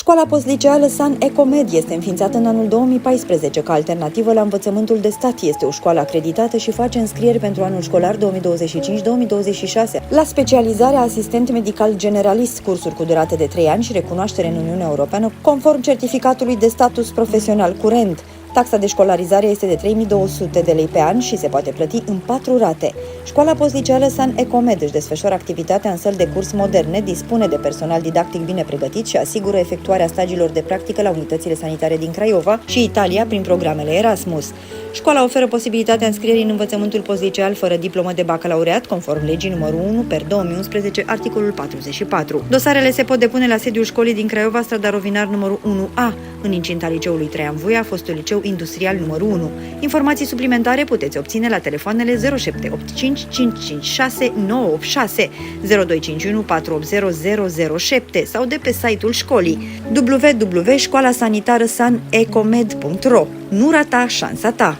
Școala postliceală San Ecomed este înființată în anul 2014 ca alternativă la învățământul de stat. Este o școală acreditată și face înscrieri pentru anul școlar 2025-2026 la specializarea asistent medical generalist, cursuri cu durată de 3 ani și recunoaștere în Uniunea Europeană, conform certificatului de status profesional curent. Taxa de școlarizare este de 3200 de lei pe an și se poate plăti în 4 rate. Școala postliceală San Ecomed își desfășoară activitatea în săli de curs moderne, dispune de personal didactic bine pregătit și asigură efectuarea stagiilor de practică la unitățile sanitare din Craiova și Italia prin programele Erasmus. Școala oferă posibilitatea înscrierii în învățământul postliceal fără diplomă de bacalaureat, conform legii numărul 1/2011, articolul 44. Dosarele se pot depune la sediul școlii din Craiova, strada Rovinar numărul 1A, în incinta liceului Traian Vuia, fostul liceu industrial numărul 1. Informații suplimentare puteți obține la telefoanele 0785 556 986, 0251 480 007 sau de pe site-ul școlii www.școalasanitarăsanecomed.ro. Nu rata șansa ta!